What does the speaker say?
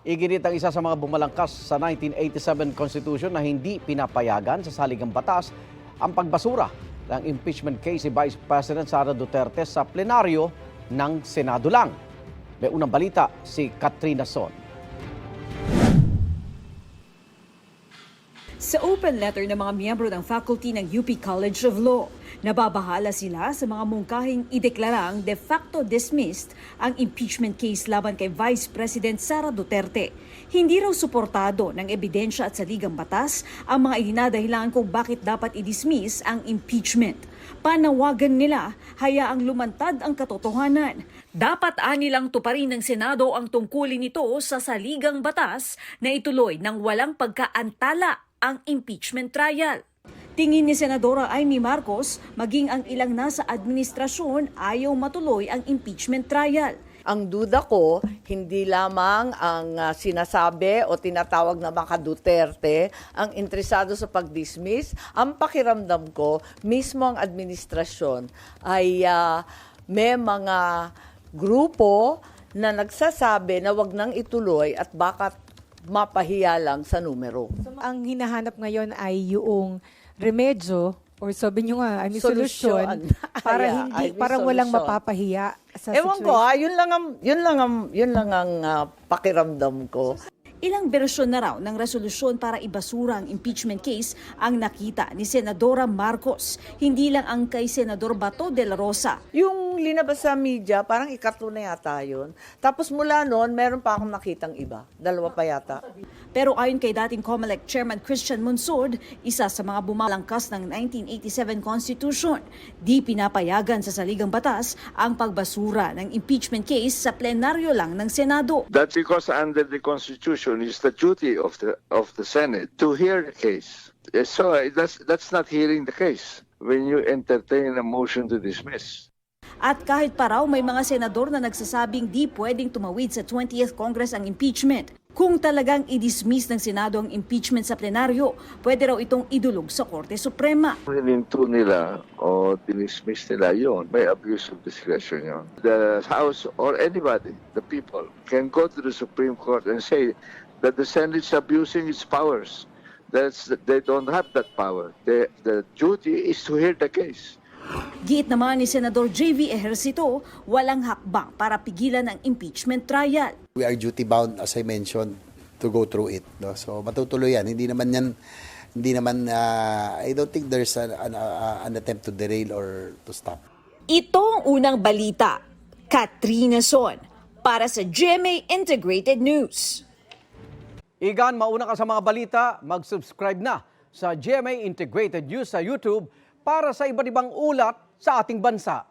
Iginit ang isa sa mga bumalangkas sa 1987 Constitution na hindi pinapayagan sa saligang batas ang pagbasura ng impeachment case si Vice President Sara Duterte sa plenaryo ng Senado lang. May unang balita si Katrina Son. Sa open letter ng mga miyembro ng faculty ng UP College of Law, nababahala sila sa mga mungkahing ideklarang de facto dismissed ang impeachment case laban kay Vice President Sara Duterte. Hindi raw suportado ng ebidensya at saligang batas ang mga idinadahilan kung bakit dapat i-dismiss ang impeachment. Panawagan nila, hayaang lumantad ang katotohanan. Dapat anilang tuparin ng Senado ang tungkulin nito sa saligang batas na ituloy ng walang pagkaantala ang impeachment trial. Tingin ni Senadora Amy Marcos, maging ang ilang nasa administrasyon ayaw matuloy ang impeachment trial. Ang duda ko, hindi lamang ang sinasabi o tinatawag na mga Duterte ang interesado sa pag-dismiss. Ang pakiramdam ko, mismo ang administrasyon ay may mga grupo na nagsasabi na wag nang ituloy at baka mapahiya lang sa numero. Ang hinahanap ngayon ay yung remedyo or sabi nyo nga, I mean, solusyon para hindi para walang mapapahiya sa Ewan situation. ko, yun lang ang pakiramdam ko. Ilang bersyon na raw ng resolusyon para ibasura ang impeachment case ang nakita ni Senadora Marcos. Hindi lang ang kay Senador Bato de la Rosa. Yung linabas sa media, parang ika-2 na yata yun. Tapos mula noon, meron pa akong nakitang iba. 2 pa yata. Pero ayon kay dating COMELEC Chairman Christian Monsod, isa sa mga bumalangkas ng 1987 Constitution, di pinapayagan sa saligang batas ang pagbasura ng impeachment case sa plenaryo lang ng Senado. That's because under the Constitution, it's the duty of the Senate to hear the case. So that's not hearing the case when you entertain a motion to dismiss. At kahit pa raw may mga senador na nagsasabing di pwedeng tumawid sa 20th Congress ang impeachment, kung talagang i-dismiss ng Senado ang impeachment sa plenaryo, pwede raw itong idulog sa Korte Suprema. Hininto nila o dinismiss nila yun, may abuse of discretion yun. The House or anybody, the people, can go to the Supreme Court and say that the Senate's abusing its powers. They don't have that power. The duty is to hear the case. Giit naman ni Senador J.V. Ejercito, walang hakbang para pigilan ang impeachment trial. We are duty bound, as I mentioned, to go through it. No? So matutuloy yan. Hindi naman I don't think there's an attempt to derail or to stop. Ito ang unang balita. Katrina Son, para sa GMA Integrated News. Igan, mauna ka sa mga balita, mag-subscribe na sa GMA Integrated News sa YouTube para sa iba't ibang ulat sa ating bansa.